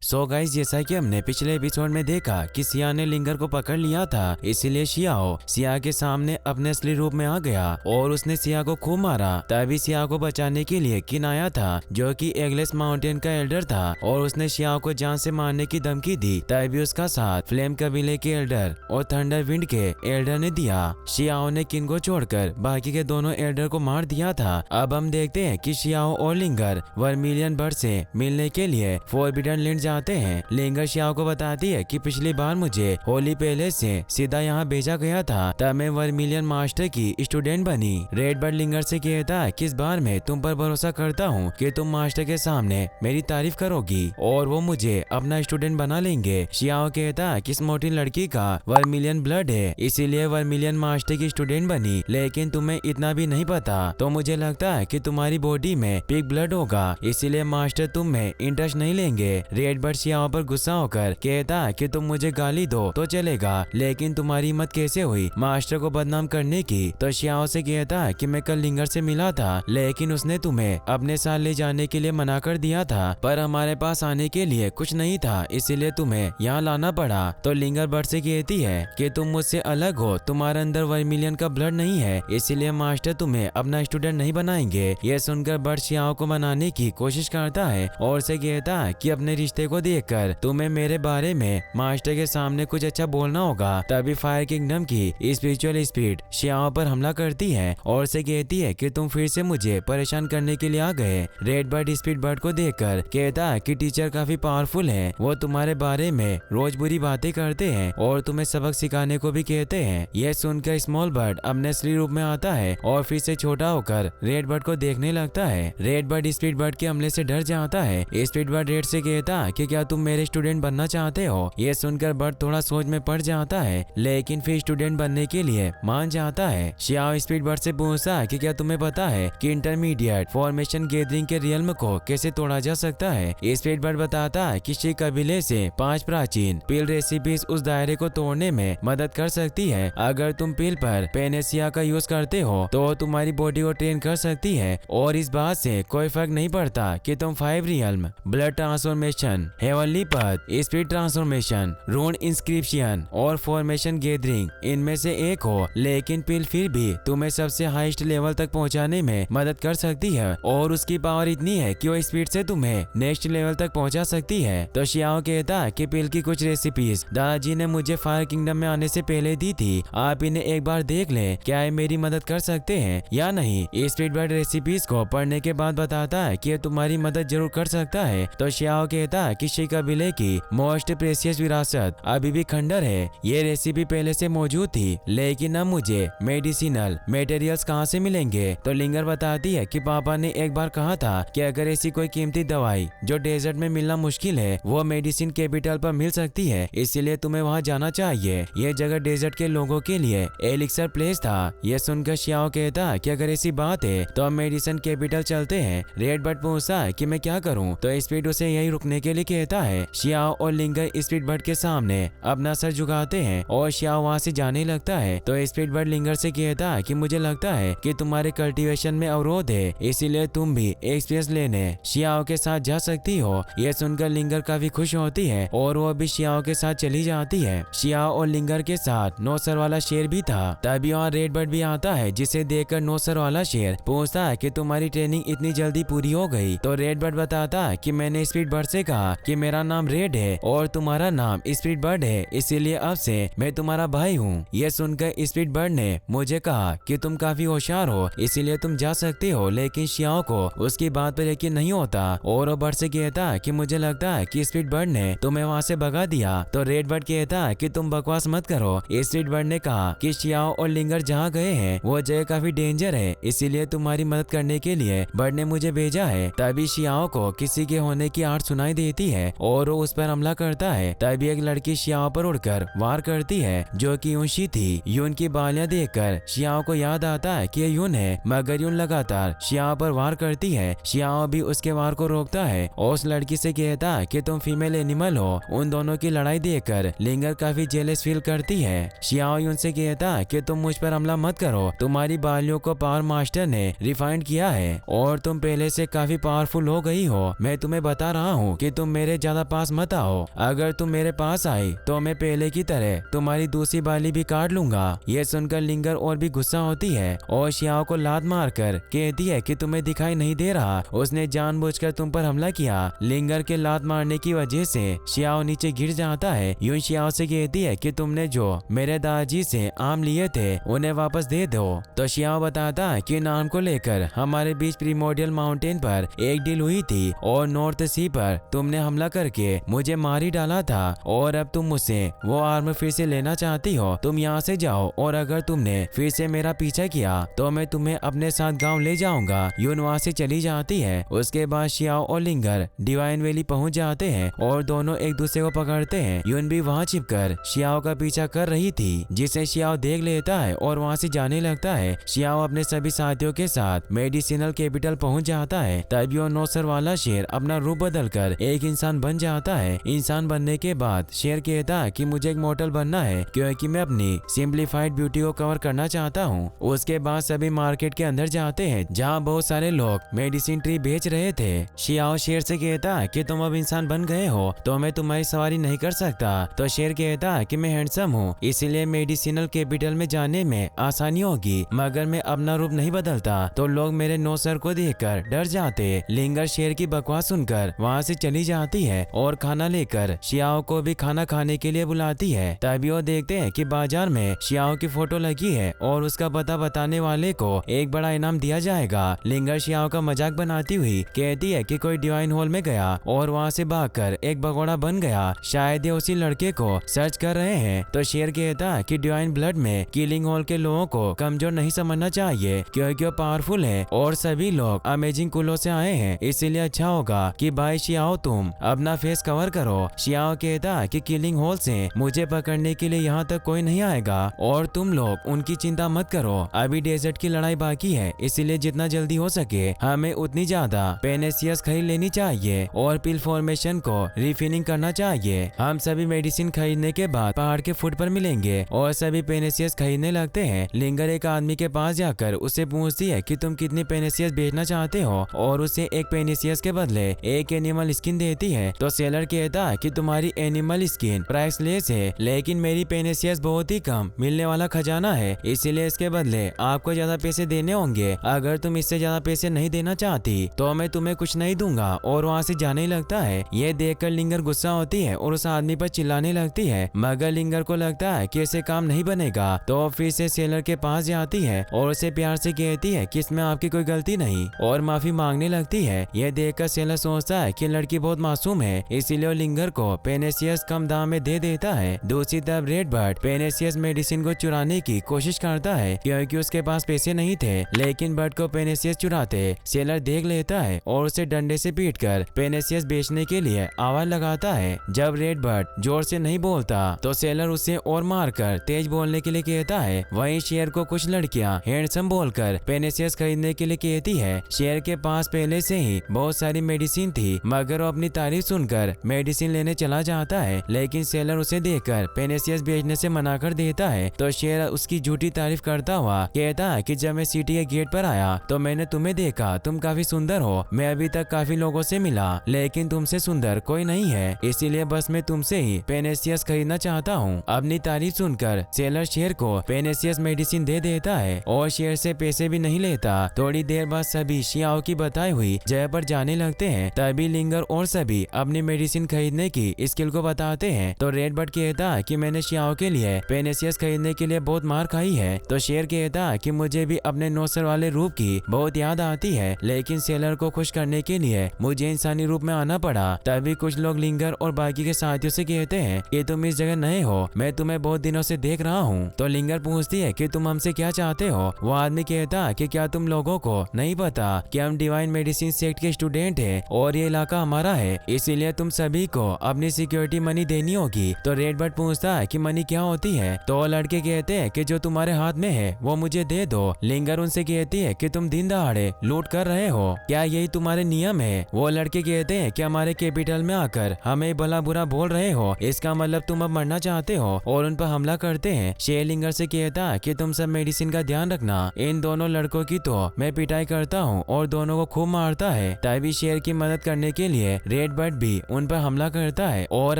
So guys, जैसा कि हमने पिछले एपिसोड में देखा कि सिया ने लिंगर को पकड़ लिया था, इसीलिए शियाओ सिया के सामने अपने असली रूप में आ गया और उसने सिया को खूब मारा। तभी सिया को बचाने के लिए किन आया था, जो कि एगलेस माउंटेन का एल्डर था, और उसने शियाओ को जान से मारने की धमकी दी। तभी उसका साथ फ्लेम कबीले के एल्डर और थंडर विंड के एल्डर ने दिया। शियाओ ने किन को छोड़कर बाकी के दोनों एल्डर को मार दिया था। अब हम देखते हैं कि शियाओ और लिंगर वर्मिलियन बर्ड से मिलने के लिए फॉरबिडन लैंड जाते हैं। लिंगर शियाओ को बताती है कि पिछली बार मुझे होली पैलेस से सीधा यहाँ भेजा गया था, तब मैं वर्मिलियन मास्टर की स्टूडेंट बनी। रेड बर्ड लिंगर से कहता है कि इस बार मैं तुम पर भरोसा करता हूँ कि तुम मास्टर के सामने मेरी तारीफ करोगी और वो मुझे अपना स्टूडेंट बना लेंगे। शियाओ कहता है कि इस मोटी लड़की का वर्मिलियन ब्लड है, इसीलिए वर्मिलियन मास्टर की स्टूडेंट बनी, लेकिन तुम्हें इतना भी नहीं पता। तो मुझे लगता है कि तुम्हारी बॉडी में पिग ब्लड होगा, इसीलिए मास्टर तुम में इंटरेस्ट नहीं लेंगे। रेड बर्ड शियाओ पर गुस्सा होकर कहता है कि तुम मुझे गाली दो तो चलेगा, लेकिन तुम्हारी हिम्मत कैसे हुई मास्टर को बदनाम करने की। तो शियाओ से कहता है कि मैं कल लिंगर से मिला था, लेकिन उसने तुम्हें अपने साथ ले जाने के लिए मना कर दिया था, पर हमारे पास आने के लिए कुछ नहीं था, इसीलिए तुम्हें यहाँ लाना पड़ा। तो लिंगर बर्ड से कहती है कि तुम मुझसे अलग हो, तुम्हारे अंदर वर्मिलियन का ब्लड नहीं है, इसीलिए मास्टर तुम्हें अपना स्टूडेंट नहीं बनाएंगे। ये सुनकर बर्ड शियाओ को मनाने की कोशिश करता है और से कहता है कि अपने रिश्ते को देखकर तुम्हें मेरे बारे में मास्टर के सामने कुछ अच्छा बोलना होगा। तभी फायर किंगडम की स्पिरिचुअल स्पिरिट शियाओ पर हमला करती है और से कहती है कि तुम फिर से मुझे परेशान करने के लिए आ गए। रेड बर्ड स्पिरिट बर्ड को देखकर कहता है कि टीचर काफी पावरफुल है, वो तुम्हारे बारे में रोज बुरी बातें करते हैं और तुम्हें सबक सिखाने को भी कहते हैं। यह सुनकर स्मॉल बर्ड अपने असली रूप में आता है और फिर से छोटा होकर रेड बर्ड को देखने लगता है। रेड बर्ड स्पिरिट बर्ड के हमले से डर जाता है। स्पिरिट बर्ड रेड से कहता है कि क्या तुम मेरे स्टूडेंट बनना चाहते हो। यह सुनकर बर्ड थोड़ा सोच में पड़ जाता है, लेकिन फिर स्टूडेंट बनने के लिए मान जाता है। शियाओ स्पिरिट बर्ड से पूछता है कि क्या तुम्हें पता है कि इंटरमीडिएट फॉर्मेशन गैदरिंग के रियल्म को कैसे तोड़ा जा सकता है। स्पिरिट बर्ड बताता है कि शी कबीले से 5 प्राचीन पिल रेसिपीज उस दायरे को तोड़ने में मदद कर सकती है। अगर तुम पिल पर पेनेसिया का यूज करते हो तो तुम्हारी बॉडी को ट्रेन कर सकती है, और इस बात से कोई फर्क नहीं पड़ता कि तुम 5 रियल्म, ब्लड ट्रांसफॉर्मेशन, हेवनली पथ, स्पिरिट ट्रांसफॉर्मेशन, रून इंस्क्रिप्शन और फॉर्मेशन गैदरिंग इनमें से एक हो, लेकिन पिल फिर भी तुम्हें सबसे हाईएस्ट लेवल तक पहुंचाने में मदद कर सकती है, और उसकी पावर इतनी है कि वो स्पीड से तुम्हें नेक्स्ट लेवल तक पहुंचा सकती है। तो शियाओ कहता है कि पिल की कुछ रेसिपीज दादाजी ने मुझे फायर किंगडम में आने से पहले दी थी, आप इन्हें एक बार देख लें, क्या ये मेरी मदद कर सकते हैं या नहीं। स्पिरिट बर्ड रेसिपीज को पढ़ने के बाद बताता है कि ये तुम्हारी मदद जरूर कर सकता है। तो शियाओ कहता है कि शी कबीले की मोस्ट प्रेशियस विरासत अभी भी खंडर है, ये रेसिपी पहले से मौजूद थी, लेकिन अब मुझे मेडिसिनल मटेरियल्स कहाँ से मिलेंगे। तो लिंगर बताती है कि पापा ने एक बार कहा था कि अगर ऐसी कोई कीमती दवाई जो डेजर्ट में मिलना मुश्किल है वो मेडिसिन कैपिटल पर मिल सकती है, इसलिए तुम्हें वहाँ जाना चाहिए। यह जगह डेजर्ट के लोगों के लिए एलिक्सर प्लेस था। यह सुनकर शियाओ कहता है कि अगर ऐसी बात है तो हम मेडिसिन कैपिटल चलते हैं। रेड बर्ड पूछता है कि मैं क्या करूं, तो स्पिरिट उसे यही रुकने के लिए कहता है। शियाओ और लिंगर स्पिरिट बर्ड के सामने अपना सर झुकाते हैं और शियाओ वहाँ से जाने लगता है। तो स्पिरिट बर्ड लिंगर से कहता है कि मुझे लगता है कि तुम्हारे कल्टीवेशन में अवरोध है, इसीलिए तुम भी एक्सपीरियंस लेने शियाओ के साथ जा सकती हो। यह सुनकर लिंगर काफी खुश होती है और वो भी शियाओ के साथ चली जाती है। शियाओ और लिंगर के साथ 9 सर वाला शेर भी था। तभी वहाँ रेड बर्ड भी आता है, जिसे देखकर 9 सर वाला शेर पूछता है कि तुम्हारी ट्रेनिंग इतनी जल्दी पूरी हो गई। तो रेड बर्ड बताता है कि मैंने स्पिरिट बर्ड से कहा कि मेरा नाम रेड है और तुम्हारा नाम स्पिरिट बर्ड है, इसीलिए अब से मैं तुम्हारा भाई हूँ। यह सुनकर स्पिरिट बर्ड ने मुझे कहा कि तुम काफी होशियार हो, इसीलिए तुम जा सकते हो, लेकिन शियाओ को उसकी बात पर यकीन नहीं होता और वो बर्ड से कहता है कि मुझे लगता है कि स्पिरिट बर्ड ने तुम्हें वहाँ से भगा दिया। तो रेड बर्ड कहता है कि तुम बकवास मत करो, स्पिरिट बर्ड ने कहा कि शियाओ और लिंगर जहाँ गए हैं वो जगह काफी डेंजर है, इसीलिए तुम्हारी मदद करने के लिए बर्ड ने मुझे भेजा है। तभी शियाओ को किसी के होने की आवाज सुनाई देती है और वो उस पर हमला करता है। तभी एक लड़की शियाओ पर उड़कर वार करती है, जो कि यूनशी थी। यून की बालियां देखकर शियाओ को याद आता है कि यून है, मगर यून लगातार शियाओ पर वार करती है। शियाओ भी उसके वार को रोकता है और उस लड़की से कहता है कि तुम फीमेल एनिमल हो। उन दोनों की लड़ाई देखकर लिंगर काफी जेलस फील करती है। शियाओ यून से कहता है कि तुम मुझ पर हमला मत करो, तुम्हारी बालियों को पावर मास्टर ने रिफाइंड किया है और तुम पहले से काफी पावरफुल हो गई हो। मैं तुम्हें बता रहा हूँ कि तुम मेरे ज्यादा पास मत आओ। अगर तुम मेरे पास आई तो मैं पहले की तरह तुम्हारी दूसरी बाली भी काट लूंगा। ये सुनकर लिंगर और भी गुस्सा होती है और शियाओ को लात मारकर कहती है कि तुम्हें दिखाई नहीं दे रहा, उसने जानबूझकर तुम पर हमला किया। लिंगर के लात मारने की वजह से शियाओ नीचे गिर जाता है। यूं शियाओ से कहती है कि तुमने जो मेरे दादाजी से आम लिए थे उन्हें वापस दे दो। तो शियाओ बताता है कि नाम को लेकर हमारे बीच प्रीमोडियल माउंटेन पर एक डील हुई थी और नॉर्थ सी पर तुमने हमला करके मुझे मार ही डाला था और अब तुम मुझसे वो आर्मर फिर से लेना चाहती हो। तुम यहाँ से जाओ और अगर तुमने फिर से मेरा पीछा किया तो मैं तुम्हें अपने साथ गांव ले जाऊंगा। यून वहाँ से चली जाती है। उसके बाद शियाओ और लिंगर डिवाइन वैली पहुँच जाते हैं और दोनों एक दूसरे को पकड़ते हैं। यून भी वहाँ छिपकर शियाओ का पीछा कर रही थी, जिसे शियाओ देख लेता है और वहाँ से जाने लगता है। शियाओ अपने सभी साथियों के साथ मेडिसिनल कैपिटल पहुँच जाता है। तभी वो नौसर वाला शेर अपना रूप बदलकर एक इंसान बन जाता है। इंसान बनने के बाद शेर कहता है कि मुझे एक मॉडल बनना है क्योंकि मैं अपनी सिंप्लीफाइड ब्यूटी को कवर करना चाहता हूँ। उसके बाद सभी मार्केट के अंदर जाते हैं जहाँ बहुत सारे लोग मेडिसिन ट्री बेच रहे थे। शियाओ शेर से कहता है कि तुम अब इंसान बन गए हो तो मैं तुम्हारी सवारी नहीं कर सकता। तो शेर कहता है कि मैं हैंडसम हूँ इसलिए मेडिसिनल कैपिटल में जाने में आसानी होगी, मगर मैं अपना रूप नहीं बदलता तो लोग मेरे नौसर को देखकर डर जाते। लिंगर शेर की बकवास सुनकर वहाँ से चली जाती है और खाना लेकर शियाओ को भी खाना खाने के लिए बुलाती है। तभी वो देखते हैं कि बाजार में शियाओ की फोटो लगी है और उसका पता बताने वाले को एक बड़ा इनाम दिया जाएगा। लिंगर शियाओ का मजाक बनाती हुई कहती है कि कोई डिवाइन हॉल में गया और वहाँ से भागकर एक भगोड़ा बन गया, शायद ये उसी लड़के को सर्च कर रहे हैं। तो शेर कहता है कि डिवाइन ब्लड में किलिंग हॉल के लोगों को कमजोर नहीं समझना चाहिए क्योंकि वो पावरफुल है और सभी लोग अमेजिंग कुलों से आए हैं, इसीलिए अच्छा होगा कि भाई शियाओ तुम अपना फेस कवर करो। शियाओ कहता है कि किलिंग हॉल से मुझे पकड़ने के लिए यहाँ तक कोई नहीं आएगा और तुम लोग उनकी चिंता मत करो, अभी डेजर्ट की लड़ाई बाकी है इसीलिए जितना जल्दी हो सके हमें उतनी ज्यादा पेनेसियस खरीद लेनी चाहिए और पिल फॉर्मेशन को रिफिनिंग करना चाहिए। हम सभी मेडिसिन खरीदने के बाद पहाड़ के फुट पर मिलेंगे और सभी पेनेसियस खरीदने लगते हैं। लिंगर एक आदमी के पास जाकर उससे पूछती है कि तुम कितनी पेनेसियस बेचना चाहते हो और उसे एक पेनेसियस के बदले एक एनिमल स्किन देती है। तो सेलर कहता है कि तुम्हारी एनिमल स्किन प्राइसलेस है लेकिन मेरी पेनेसियस बहुत ही कम मिलने वाला खजाना है, इसीलिए इसके बदले आपको ज्यादा पैसे देने होंगे। अगर तुम इससे ज्यादा पैसे नहीं देना चाहती तो मैं तुम्हें कुछ नहीं दूंगा और वहाँ से जाने लगता है। ये देखकर लिंगर गुस्सा होती है और उस आदमी पर चिल्लाने लगती है, मगर लिंगर को लगता है कि ऐसे काम नहीं बनेगा तो फिर से सेलर के पास जाती है और उसे प्यार से कहती है कि इसमें आपकी कोई गलती नहीं और माफी मांगने लगती है। यह देखकर सेलर सोचता है कि लड़की बहुत मासूम है, इसीलिए लिंगर को पेनेसियस कम दाम में दे देता है। दूसरी तरफ रेड बर्ड पेनेसियस मेडिसिन को चुराने की कोशिश करता है क्योंकि उसके पास पैसे नहीं थे, लेकिन बर्ड को पेनेसियस चुराते सेलर देख लेता है और उसे डंडे से पीटकर पेनेसियस बेचने के लिए आवाज लगाता है। जब रेड बर्ड जोर से नहीं बोलता तो सेलर उसे और मारकर तेज बोलने के लिए कहता है। वहीं शेर को कुछ लड़कियां हैंडसम बोलकर पेनेसियस खरीदने के लिए कहती है। शेर के पास पहले से ही बहुत सारी मेडिसिन थी, मगर वो अपनी तारीफ सुनकर मेडिसिन लेने चला जाता है, लेकिन सेलर उसे देखकर पेनेसियस बेचने से मना कर देता है। तो शेर उसकी झूठी तारीफ करता हुआ कहता है कि जब मैं सिटी के गेट पर आया तो मैंने तुम्हें देखा, तुम काफी सुंदर हो। मैं अभी तक काफी लोगों से मिला लेकिन तुमसे सुंदर कोई नहीं है, इसीलिए बस मैं तुमसे ही पेनेसियस खरीदना चाहता हूँ। अपनी तारीफ सुनकर सेलर शेर को पेनेसियस मेडिसिन दे देता है और शेर से पैसे भी नहीं लेता। थोड़ी देर बाद सभी शियाओ की बताई हुई जगह पर जाने लगते हैं। तभी लिंगर और सभी अपनी मेडिसिन खरीदने की स्किल को बताते हैं। तो रेड बर्ड कहता है कि मैंने शियाओ के लिए पेनेसियस खरीदने के लिए बहुत मार खाई है। तो शेर कहता है कि मुझे भी अपने नौसर वाले रूप की बहुत याद आती है, लेकिन सेलर को खुश करने के लिए मुझे इंसानी रूप में आना पड़ा। तभी कुछ लोग लिंगर और बाकी के साथियों से कहते हैं कि तुम इस जगह नए हो, मैं तुम्हें बहुत दिनों से देख रहा हूँ। तो लिंगर पूछती है कि तुम हमसे क्या चाहते हो। वो आदमी कहता है कि क्या तुम लोगों को नहीं पता कि हम डिवाइन मेडिसिन सेक्ट के स्टूडेंट हैं और ये इलाका हमारा है, इसीलिए तुम सभी को अपनी सिक्योरिटी मनी देनी होगी। तो रेड बर्ड पूछता है कि मनी क्या होती है। तो लड़के कहते हैं कि जो तुम्हारे हाथ में है वो मुझे दे दो। लिंगर उनसे कहती है कि तुम दिन दहाड़े लूट कर रहे हो, क्या यही तुम्हारे नियम है। वो लड़के कहते हैं कि हमारे कैपिटल में आकर हमें भला बुरा बोल रहे हो, इसका मतलब तुम अब मरना चाहते हो और उन पर हमला करते हैं। शेर लिंगर से कहता है कि तुम सब मेडिसिन का ध्यान रखना, इन दोनों लड़कों की तो मैं पिटाई करता हूँ और दोनों को खूब मारता है। तभी शेर की मदद करने के लिए रेड रेड बर्ड भी उन पर हमला करता है और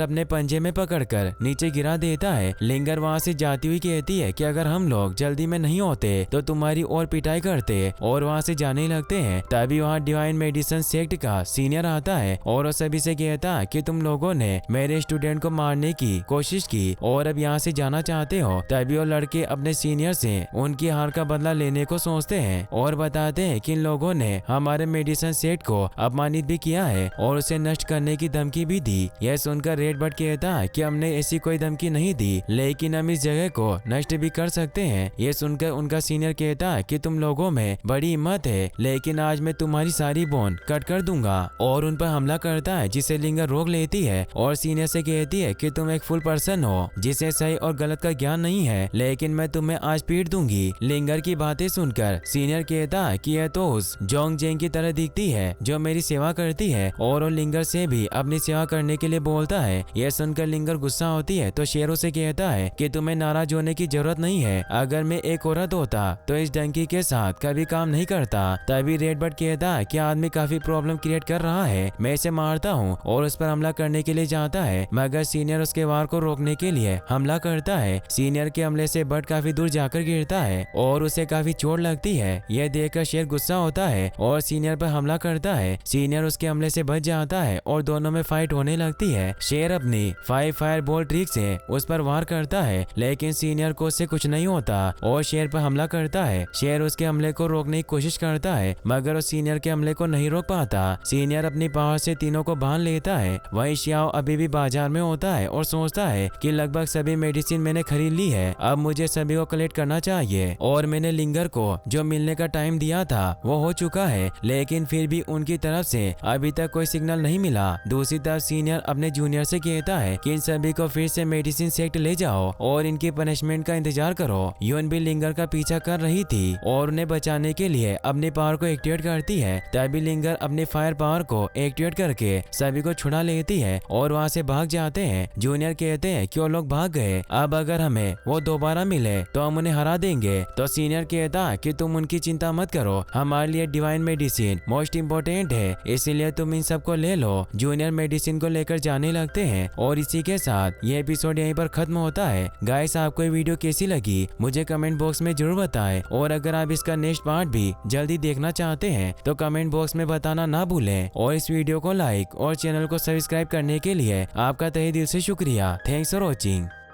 अपने पंजे में पकड़कर नीचे गिरा देता है। लिंगर वहाँ से जाती हुई कहती है कि अगर हम लोग जल्दी में नहीं होते तो तुम्हारी और पिटाई करते, और वहाँ से जाने लगते हैं। तभी वहाँ डिवाइन मेडिसिन सेक्ट का सीनियर आता है और वो सभी से कहता है कि तुम लोगों ने मेरे स्टूडेंट को मारने की कोशिश की और अब यहाँ से जाना चाहते हो। तभी वो लड़के अपने सीनियर से उनकी हार का बदला लेने को सोचते हैं और बताते हैं कि इन लोगों ने हमारे मेडिसिन सेट को अपमानित भी किया है और उसे नष्ट करने की धमकी भी दी। यह सुनकर रेड बर्ड कहता है कि हमने ऐसी कोई धमकी नहीं दी, लेकिन हम इस जगह को नष्ट भी कर सकते हैं। यह सुनकर उनका सीनियर कहता है कि तुम लोगों में बड़ी हिम्मत है, लेकिन आज मैं तुम्हारी सारी बोन कट कर दूंगा, और उन पर हमला करता है, जिसे लिंगर रोक लेती है और सीनियर से कहती है कि तुम एक फुल पर्सन हो जिसे सही और गलत का ज्ञान नहीं है, लेकिन मैं तुम्हें आज पीट दूंगी। लिंगर की बातें सुनकर सीनियर कहता है कि यह तो उस जोंग जेंग की तरह दिखती है जो मेरी सेवा करती है, और वो लिंगर से भी अपनी सेवा करने के लिए बोलता है। यह सुनकर लिंगर गुस्सा होती है तो शेरों से कहता है कि तुम्हें नाराज होने की जरूरत नहीं है, अगर मैं एक औरत होता तो इस डंकी के साथ कभी काम नहीं करता। तभी रेड बर्ड कहता है कि आदमी काफी प्रॉब्लम क्रिएट कर रहा है, मैं इसे मारता हूँ, और उस पर हमला करने के लिए जाता है, मगर सीनियर उसके वार को रोकने के लिए हमला करता है। सीनियर के हमले से बर्ड काफी दूर जाकर गिरता है और उसे काफी चोट लगती है। यह देखकर शेर गुस्सा होता है और सीनियर पर हमला करता है। सीनियर उसके हमले से बच जाता है और दोनों में फाइट होने लगती है। शेर अपनी 5 फायर बॉल ट्रिक से उस पर वार करता है, लेकिन सीनियर को उससे कुछ नहीं होता और शेर पर हमला करता है। शेर उसके हमले को रोकने की कोशिश करता है, मगर वो सीनियर के हमले को नहीं रोक पाता। सीनियर अपनी पावर से तीनों को बांध लेता है। वहीं शियाओ अभी भी बाजार में होता है और सोचता है कि लगभग सभी मेडिसिन मैंने खरीद ली है, अब मुझे सभी को कलेक्ट करना चाहिए, और मैंने लिंगर को जो मिलने का टाइम दिया था वो हो चुका है, लेकिन फिर भी उनकी तरफ से अभी तक कोई सिग्नल नहीं मिला। दूसरी तरफ सीनियर अपने जूनियर से कहता है कि इन सभी को फिर से मेडिसिन सेक्ट ले जाओ और इनकी पनिशमेंट का इंतजार करो। यून भी लिंगर का पीछा कर रही थी और उन्हें बचाने के लिए अपनी पावर को एक्टिवेट करती है। तभी लिंगर अपनी फायर पावर को एक्टिवेट करके सभी को छुड़ा लेती है और वहाँ से भाग जाते हैं। जूनियर कहते हैं कि वो लोग भाग गए, अब अगर हमें वो दोबारा मिले तो हम उन्हें हरा देंगे। तो सीनियर कहता है कि तुम उनकी चिंता मत करो, हमारे लिए डिवाइन मेडिसिन मोस्ट इम्पोर्टेंट है, इसीलिए तुम इन सबको ले लो। जूनियर मेडिसिन को लेकर जाने लगते हैं और इसी के साथ ये एपिसोड यहीं पर खत्म होता है। गाइस, आपको ये वीडियो कैसी लगी मुझे कमेंट बॉक्स में जरूर बताएं, और अगर आप इसका नेक्स्ट पार्ट भी जल्दी देखना चाहते हैं तो कमेंट बॉक्स में बताना ना भूलें, और इस वीडियो को लाइक और चैनल को सब्सक्राइब करने के लिए आपका तहे दिल से शुक्रिया। Thanks for watching.